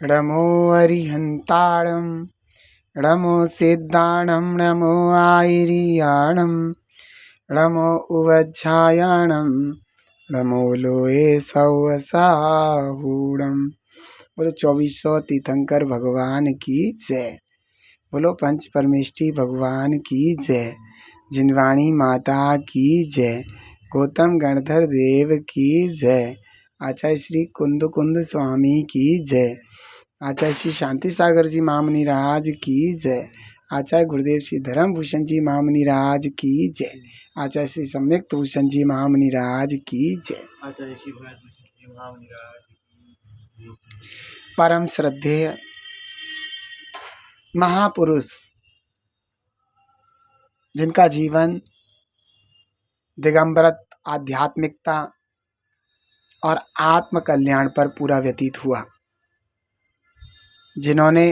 नमो अरिहन्ताणं नमो सिद्धाणं नमो आयर्याणं नमो उवज्झायाणं नमो लोये सौसाहूणम्। बोलो 2400 तीर्थंकर भगवान की जय। बोलो पंच परमेष्ठी भगवान की जय। जिनवाणी माता की जय। गौतम गणधर देव की जय। आचार्य श्री कुंद कुंद स्वामी की जय। आचार्य श्री शांति सागर जी मामनी राज की जय। आचार्य गुरुदेव श्री धर्म भूषण जी मामनी राज की जय। आचार्य श्री सम्यक भूषण जी मामनी राज की जय। आचार्य श्री भूषण जी मामनी राज की जय। परम श्रद्धेय महापुरुष जिनका जीवन दिगंबरत आध्यात्मिकता और आत्म कल्याण पर पूरा व्यतीत हुआ, जिन्होंने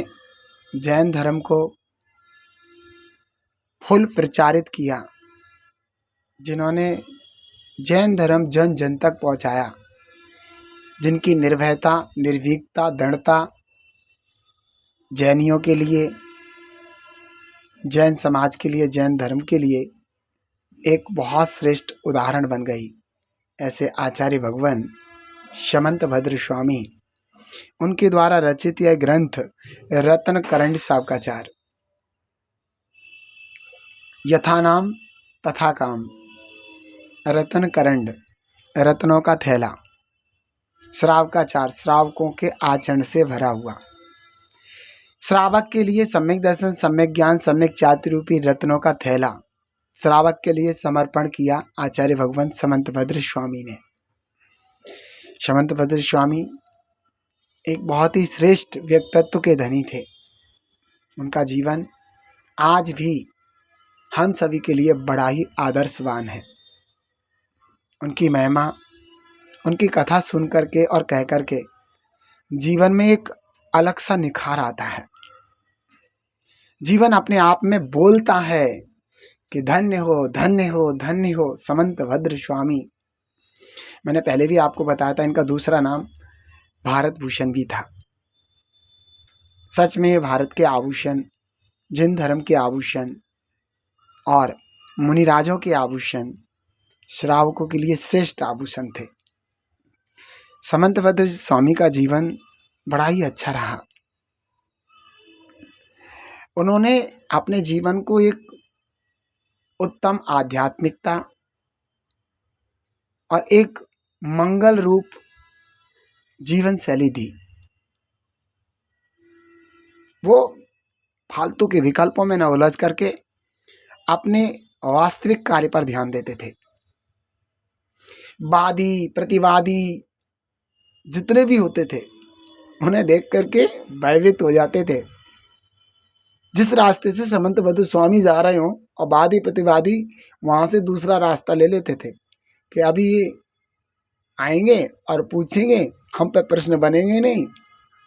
जैन धर्म को फुल प्रचारित किया, जिन्होंने जैन धर्म जन जन तक पहुंचाया, जिनकी निर्भयता निर्भीकता दृढ़ता जैनियों के लिए, जैन समाज के लिए, जैन धर्म के लिए एक बहुत श्रेष्ठ उदाहरण बन गई। ऐसे आचार्य भगवान शमंत भद्र स्वामी, उनके द्वारा रचित यह ग्रंथ रत्न करंड सावकाचार, यथा नाम तथा काम, रत्न करंड रत्नों का थैला, श्रावकाचार श्रावकों के आचरण से भरा हुआ, श्रावक के लिए सम्यक दर्शन सम्यक ज्ञान सम्यक चातुर्य रूपी रत्नों का थैला श्रावक के लिए समर्पण किया आचार्य भगवान समंत भद्र स्वामी ने। समंत भद्र स्वामी एक बहुत ही श्रेष्ठ व्यक्तित्व के धनी थे। उनका जीवन आज भी हम सभी के लिए बड़ा ही आदर्शवान है। उनकी महिमा, उनकी कथा सुन करके और कह करके जीवन में एक अलग सा निखार आता है। जीवन अपने आप में बोलता है कि धन्य हो धन्य हो धन्य हो समंत भद्र स्वामी। मैंने पहले भी आपको बताया था, इनका दूसरा नाम भारत भूषण भी था। सच में ये भारत के आभूषण, जिन धर्म के आभूषण और मुनिराजों के आभूषण, श्रावकों के लिए श्रेष्ठ आभूषण थे। समंत भद्र स्वामी का जीवन बड़ा ही अच्छा रहा। उन्होंने अपने जीवन को एक उत्तम आध्यात्मिकता और एक मंगल रूप जीवन शैली दी। वो फालतू के विकल्पों में न उलझ करके अपने वास्तविक कार्य पर ध्यान देते थे। वादी प्रतिवादी जितने भी होते थे, उन्हें देख करके भयभीत हो जाते थे। जिस रास्ते से समंत भद्र स्वामी जा रहे हो और वादी प्रतिवादी वहां से दूसरा रास्ता ले लेते थे कि अभी ये आएंगे और पूछेंगे, हम पे प्रश्न बनेंगे नहीं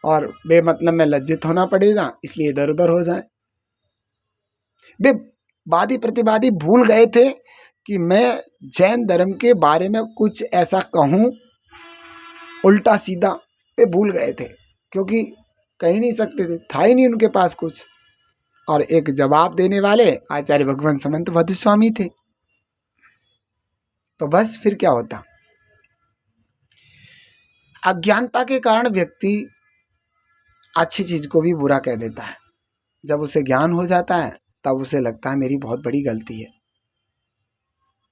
और बेमतलब में लज्जित होना पड़ेगा, इसलिए इधर उधर हो जाए। वे वादी प्रतिवादी भूल गए थे कि मैं जैन धर्म के बारे में कुछ ऐसा कहूं उल्टा सीधा, वे भूल गए थे, क्योंकि कह नहीं सकते थे, था ही नहीं उनके पास कुछ। और एक जवाब देने वाले आचार्य भगवान समंत भद्र स्वामी थे। तो बस फिर क्या होता, अज्ञानता के कारण व्यक्ति अच्छी चीज को भी बुरा कह देता है। जब उसे ज्ञान हो जाता है तब उसे लगता है मेरी बहुत बड़ी गलती है।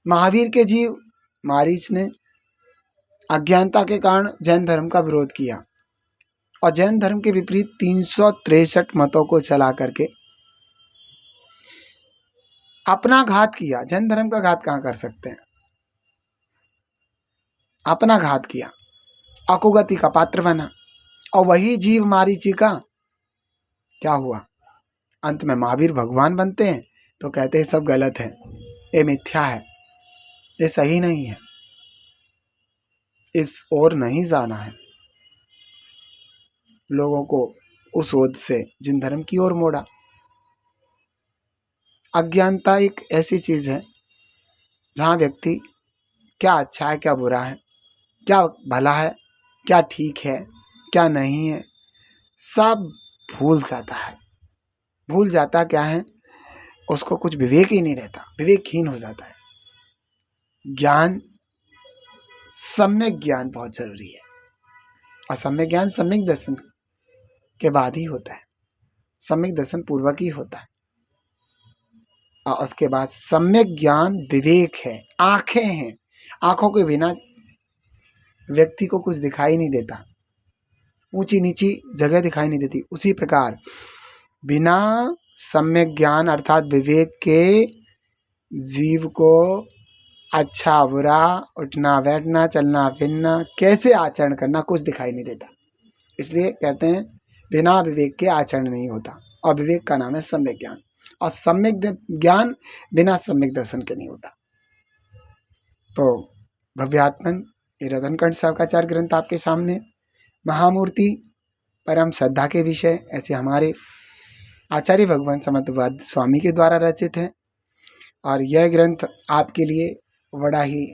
महावीर के जीव मारीच ने अज्ञानता के कारण जैन धर्म का विरोध किया और जैन धर्म के विपरीत 363 मतों को चला करके अपना घात किया। जैन धर्म का घात कहां कर सकते हैं, अपना घात किया, अकुगति का पात्र बना। और वही जीव मारीची का क्या हुआ, अंत में महावीर भगवान बनते हैं तो कहते हैं सब गलत है, ये मिथ्या है, ये सही नहीं है, इस ओर नहीं जाना है। लोगों को उस ओर से जिन धर्म की ओर मोड़ा। अज्ञानता एक ऐसी चीज है जहां व्यक्ति क्या अच्छा है क्या बुरा है, क्या भला है क्या ठीक है क्या नहीं है, सब भूल जाता है। भूल जाता क्या है, उसको कुछ विवेक ही नहीं रहता, विवेकहीन हो जाता है। ज्ञान, सम्यक ज्ञान बहुत जरूरी है, और सम्यक ज्ञान सम्यक दर्शन के बाद ही होता है, सम्यक दर्शन पूर्वक ही होता है। और उसके बाद सम्यक ज्ञान विवेक है, आंखें हैं, आंखों के बिना व्यक्ति को कुछ दिखाई नहीं देता, ऊंची नीची जगह दिखाई नहीं देती। उसी प्रकार बिना सम्यक ज्ञान अर्थात विवेक के जीव को अच्छा बुरा, उठना बैठना, चलना फिरना, कैसे आचरण करना, कुछ दिखाई नहीं देता। इसलिए कहते हैं बिना विवेक के आचरण नहीं होता, और विवेक का नाम है सम्यक ज्ञान, और सम्यक ज्ञान बिना सम्यक दर्शन के नहीं होता। तो भव्यात्मन ये रतनकंठ साहब का 4 ग्रंथ आपके सामने, महामूर्ति परम श्रद्धा के विषय ऐसे हमारे आचार्य भगवान समर्थवाद स्वामी के द्वारा रचित है। और यह ग्रंथ आपके लिए बड़ा ही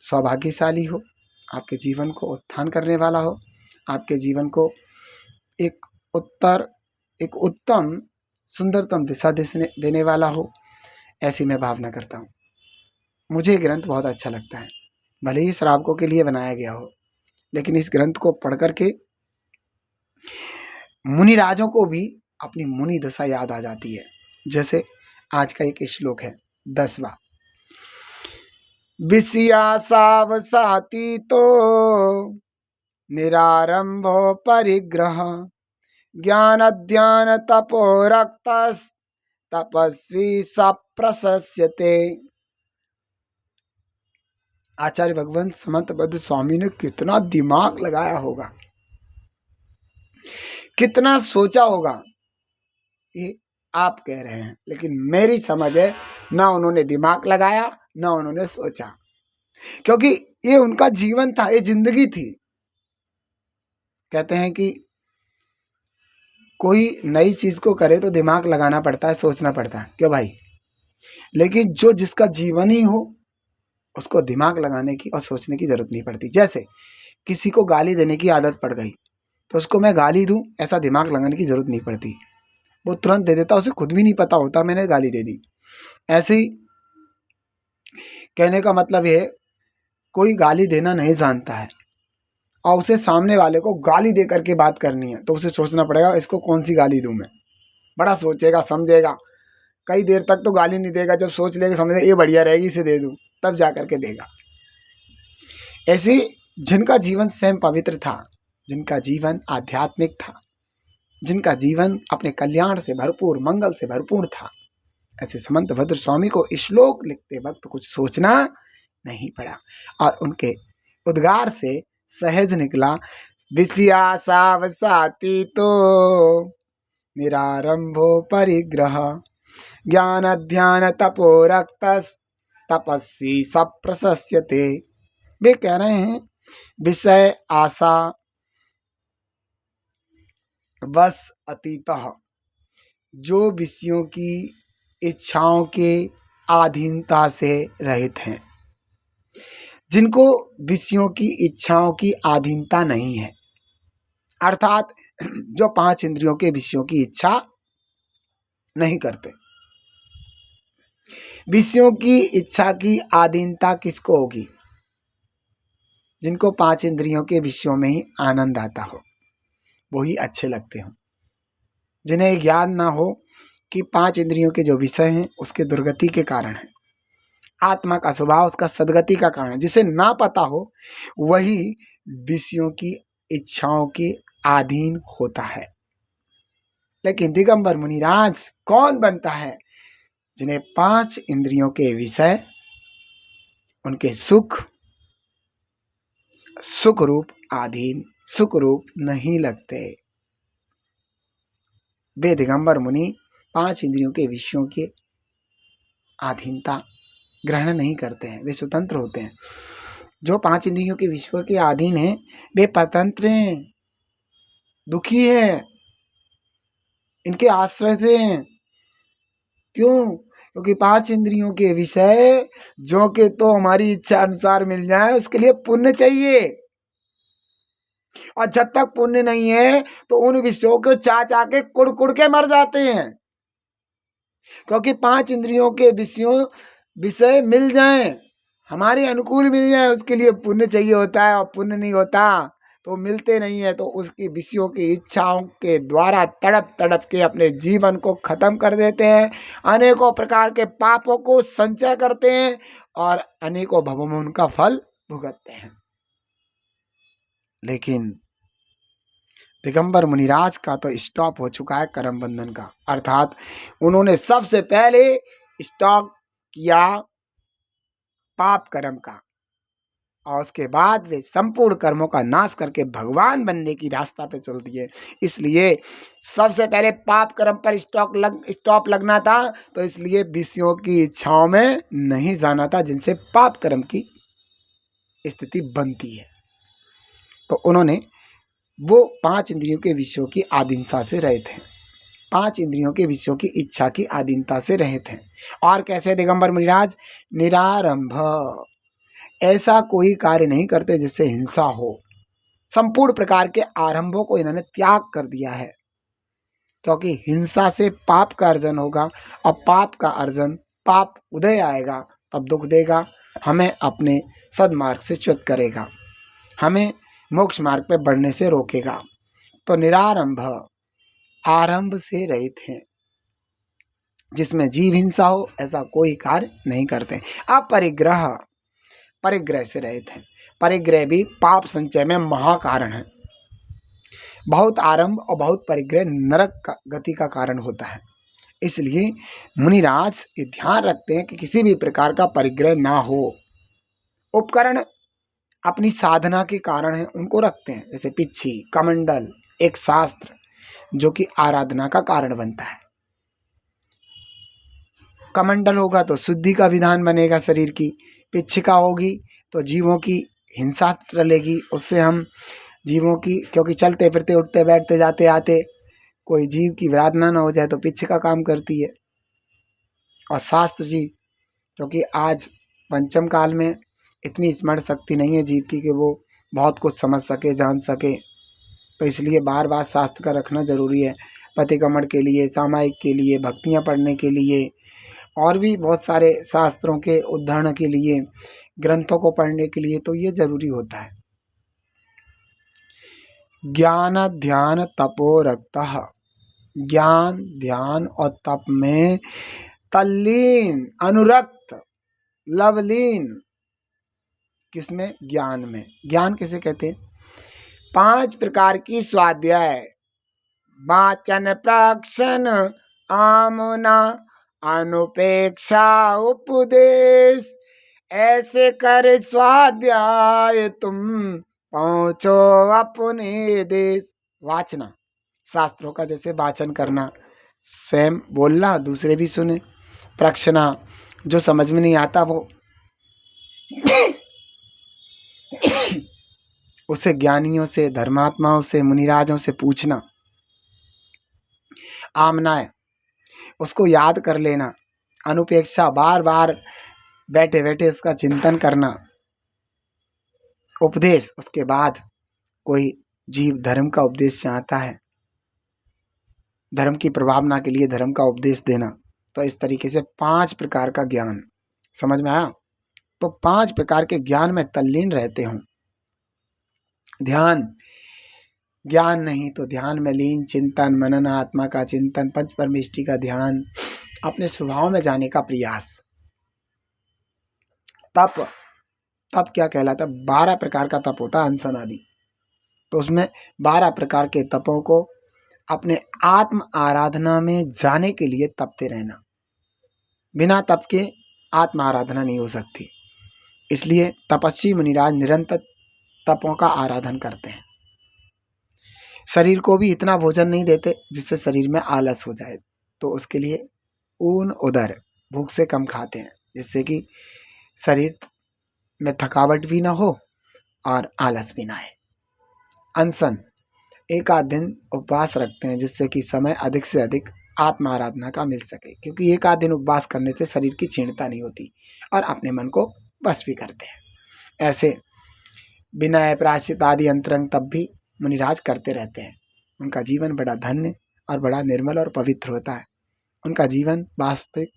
सौभाग्यशाली हो, आपके जीवन को उत्थान करने वाला हो, आपके जीवन को एक उत्तम सुंदरतम दिशा देने वाला हो, ऐसी मैं भावना करता हूँ। मुझे ये ग्रंथ बहुत अच्छा लगता है, भले ही श्रावकों के लिए बनाया गया हो, लेकिन इस ग्रंथ को पढ़ करके मुनिराजों को भी अपनी मुनि दशा याद आ जाती है। जैसे आज का एक श्लोक है 10वां, विषया सावसाती तो निरारंभो परिग्रह, ज्ञान ध्यान तपो रक्तस तपस्वी सप्रशस्यते। आचार्य भगवान समर्थबद्ध स्वामी ने कितना दिमाग लगाया होगा, कितना सोचा होगा, ये आप कह रहे हैं, लेकिन मेरी समझ है ना उन्होंने दिमाग लगाया ना उन्होंने सोचा, क्योंकि ये उनका जीवन था, ये जिंदगी थी। कहते हैं कि कोई नई चीज को करे तो दिमाग लगाना पड़ता है, सोचना पड़ता है, क्यों भाई? लेकिन जो जिसका जीवन ही हो उसको दिमाग लगाने की और सोचने की जरूरत नहीं पड़ती। जैसे किसी को गाली देने की आदत पड़ गई तो उसको मैं गाली दूं, ऐसा दिमाग लगाने की जरूरत नहीं पड़ती, वो तुरंत दे देता, उसे खुद भी नहीं पता होता मैंने गाली दे दी। ऐसे ही कहने का मतलब ये है, कोई गाली देना नहीं जानता है और उसे सामने वाले को गाली दे करके बात करनी है, तो उसे सोचना पड़ेगा इसको कौन सी गाली दूं मैं। बड़ा सोचेगा, समझेगा, कई देर तक तो गाली नहीं देगा, जब सोच लेगा समझेगा ये बढ़िया रहेगी इसे दे दूं, तब जा करके देगा। ऐसे जिनका जीवन स्वयं पवित्र था, जिनका जीवन आध्यात्मिक था, जिनका जीवन अपने कल्याण से भरपूर, मंगल से भरपूर था, ऐसे समंत भद्र स्वामी को श्लोक लिखते वक्त कुछ सोचना नहीं पड़ा, और उनके उद्गार से सहज निकला, विषया सावसाती तो निरारंभो परिग्रह, ज्ञान ध्यान तपो रक्तस तपस्वी सप्रशस्यते। वे कह रहे हैं विषय आशा बस अतीतः, जो विषयों की इच्छाओं के अधीनता से रहित हैं, जिनको विषयों की इच्छाओं की अधीनता नहीं है, अर्थात जो 5 इंद्रियों के विषयों की इच्छा नहीं करते। विषयों की इच्छा की अधीनता किसको होगी? जिनको 5 इंद्रियों के विषयों में ही आनंद आता हो, वो ही अच्छे लगते हो। जिन्हें ज्ञान ना हो कि 5 इंद्रियों के जो विषय हैं उसके दुर्गति के कारण है, आत्मा का स्वभाव उसका सदगति का कारण है, जिसे ना पता हो वही विषयों की इच्छाओं के अधीन होता है। लेकिन दिगंबर मुनिराज कौन बनता है? जिन्हें 5 इंद्रियों के विषय उनके सुख रूप अधीन, सुख रूप नहीं लगते। वे दिगंबर मुनि 5 इंद्रियों के विषयों के अधीनता ग्रहण नहीं करते हैं, वे स्वतंत्र होते हैं। जो 5 इंद्रियों के विषयों के अधीन हैं वे स्वतंत्र हैं, दुखी हैं, इनके आश्रय से हैं। क्यों? क्योंकि 5 इंद्रियों के विषय जो कि तो हमारी इच्छा अनुसार मिल जाए उसके लिए पुण्य चाहिए, और जब तक पुण्य नहीं है तो उन विषयों को चा चा के कुड़ कुड़ के मर जाते हैं। क्योंकि 5 इंद्रियों के विषय मिल जाएं, हमारे अनुकूल मिल जाए, उसके लिए पुण्य चाहिए होता है, और पुण्य नहीं होता तो मिलते नहीं है, तो उसकी विषयों की इच्छाओं के द्वारा तड़प तड़प के अपने जीवन को खत्म कर देते हैं, अनेकों प्रकार के पापों को संचय करते हैं और अनेकों भवों में उनका फल भुगतते हैं। लेकिन दिगंबर मुनिराज का तो स्टॉप हो चुका है कर्म बंधन का, अर्थात उन्होंने सबसे पहले स्टॉप किया पाप कर्म का, और उसके बाद वे संपूर्ण कर्मों का नाश करके भगवान बनने की रास्ता पे चल दिए। इसलिए सबसे पहले पाप कर्म पर स्टॉप लगना था, तो इसलिए विषयों की इच्छाओं में नहीं जाना था, जिनसे पाप कर्म की स्थिति बनती है। तो उन्होंने वो 5 इंद्रियों के विषयों की आधीनता से रहे थे, 5 इंद्रियों के विषयों की इच्छा की आधीनता से रहे थे। और कैसे दिगंबर मुनिराज? निरारंभ, ऐसा कोई कार्य नहीं करते जिससे हिंसा हो। संपूर्ण प्रकार के आरंभों को इन्होंने त्याग कर दिया है, क्योंकि हिंसा से पाप का अर्जन होगा, और पाप का अर्जन, पाप उदय आएगा तब दुख देगा, हमें अपने सद्मार्ग से च्युत करेगा, हमें मोक्ष मार्ग पे बढ़ने से रोकेगा। तो निरारंभ, आरंभ से रहित हैं, जिसमें जीव हिंसा हो ऐसा कोई कार्य नहीं करते। अपरिग्रह, परिग्रह से रहित हैं। परिग्रह भी पाप संचय में महाकारण है। बहुत आरंभ और बहुत परिग्रह नरक का गति का कारण होता है। इसलिए मुनिराज ये ध्यान रखते हैं कि किसी भी प्रकार का परिग्रह ना हो। उपकरण अपनी साधना के कारण है, उनको रखते हैं, जैसे पिच्छी, कमंडल, एक शास्त्र जो कि आराधना का कारण बनता है। कमंडल होगा तो शुद्धि का विधान बनेगा शरीर की, पिच्छिका होगी तो जीवों की हिंसा टलेगी, उससे हम जीवों की, क्योंकि चलते फिरते उठते बैठते जाते आते कोई जीव की विराधना ना हो जाए तो पिच्छिका काम करती है। और शास्त्र जी, क्योंकि आज पंचम काल में इतनी स्मरण शक्ति नहीं है जीव की कि वो बहुत कुछ समझ सके, जान सके, तो इसलिए बार बार शास्त्र का रखना जरूरी है। प्रतिक्रमण के लिए, सामायिक के लिए, भक्तियाँ पढ़ने के लिए, और भी बहुत सारे शास्त्रों के उद्धरण के लिए, ग्रंथों को पढ़ने के लिए, तो ये जरूरी होता है। ज्ञान ध्यान तपो रक्तः, ज्ञान ध्यान और तप में तल्लीन, अनुरक्त, लवलीन, किसमें? ज्ञान में। ज्ञान किसे कहते हैं? 5 प्रकार की स्वाध्याय, वाचन, प्रक्षण, आमना, अनुपेक्षा, उपदेश, ऐसे कर स्वाध्याय तुम पहुंचो अपने देश। वाचना, शास्त्रों का जैसे वाचन करना, स्वयं बोलना, दूसरे भी सुने। प्रक्षणा, जो समझ में नहीं आता वो उसे ज्ञानियों से, धर्मात्माओं से, मुनिराजों से पूछना। आमनाएं, उसको याद कर लेना। अनुपेक्षा, बार बार बैठे बैठे उसका चिंतन करना। उपदेश, उसके बाद कोई जीव धर्म का उपदेश चाहता है, धर्म की प्रभावना के लिए धर्म का उपदेश देना। तो इस तरीके से 5 प्रकार का ज्ञान, समझ में आया? तो 5 प्रकार के ज्ञान में तल्लीन रहते हूँ। ध्यान, ज्ञान नहीं तो ध्यान में लीन, चिंतन, मनन, आत्मा का चिंतन, पंच परमेष्टि का ध्यान, अपने स्वभाव में जाने का प्रयास। तप, तप क्या कहलाता है? 12 प्रकार का तप होता है, अनशन आदि। तो उसमें 12 प्रकार के तपों को अपने आत्म आराधना में जाने के लिए तपते रहना। बिना तप के आत्म आराधना नहीं हो सकती। इसलिए तपस्वी मुनिराज निरंतर तपों का आराधन करते हैं। शरीर को भी इतना भोजन नहीं देते जिससे शरीर में आलस हो जाए, तो उसके लिए ऊन उदर, भूख से कम खाते हैं, जिससे कि शरीर में थकावट भी ना हो और आलस भी ना आए। अनशन, एक आध दिन उपवास रखते हैं, जिससे कि समय अधिक से अधिक आत्म आराधना का मिल सके, क्योंकि एक आध दिन उपवास करने से शरीर की क्षीणता नहीं होती और अपने मन को बस भी करते हैं। ऐसे विनय, प्रायश्चित आदि अंतरंग तप भी मुनिराज करते रहते हैं। उनका जीवन बड़ा धन्य और बड़ा निर्मल और पवित्र होता है। उनका जीवन वास्तविक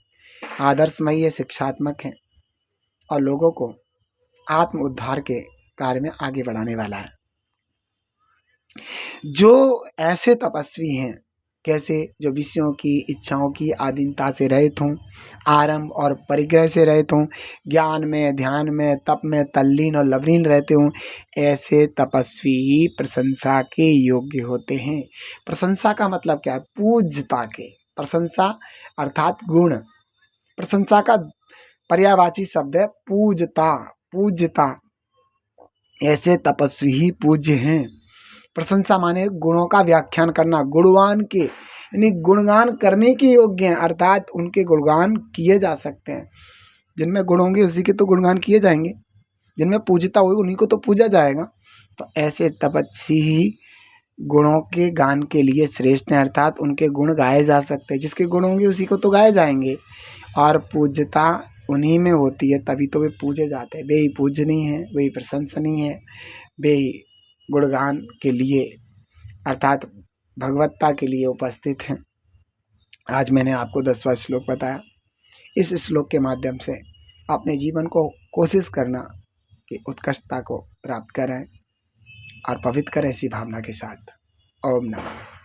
आदर्शमयी है, शिक्षात्मक है और लोगों को आत्म उद्धार के कार्य में आगे बढ़ाने वाला है। जो ऐसे तपस्वी हैं, कैसे, जो विषयों की इच्छाओं की आधीनता से रहित हों, आरंभ और परिग्रह से रहित हों, ज्ञान में, ध्यान में, तप में तल्लीन और लवलीन रहते हों, ऐसे तपस्वी ही प्रशंसा के योग्य होते हैं। प्रशंसा का मतलब क्या है? पूज्यता के। प्रशंसा अर्थात गुण। प्रशंसा का पर्यायवाची शब्द है पूजता, पूज्यता। ऐसे तपस्वी ही पूज्य हैं। प्रशंसा माने गुणों का व्याख्यान करना, गुणवान के, यानी गुणगान करने के योग्य हैं, अर्थात उनके गुणगान किए जा सकते हैं। जिनमें गुण होंगे उसी के तो गुणगान किए जाएंगे, जिनमें पूजता होगी उन्हीं को तो पूजा जाएगा। तो ऐसे तपस्वी ही गुणों के गान के लिए श्रेष्ठ हैं, अर्थात उनके गुण गाए जा सकते हैं। जिसके गुण होंगे उसी को तो गाए जाएंगे और पूज्यता उन्हीं में होती है, तभी तो वे पूजे जाते हैं। वे ही पूजनीय हैं, वे ही प्रशंसनीय हैं, वे ही गुणगान के लिए अर्थात भगवत्ता के लिए उपस्थित हैं। आज मैंने आपको 10वां श्लोक बताया। इस श्लोक के माध्यम से अपने जीवन को कोशिश करना कि उत्कृष्टता को प्राप्त करें और पवित्र करें इसी भावना के साथ। ओम नमः।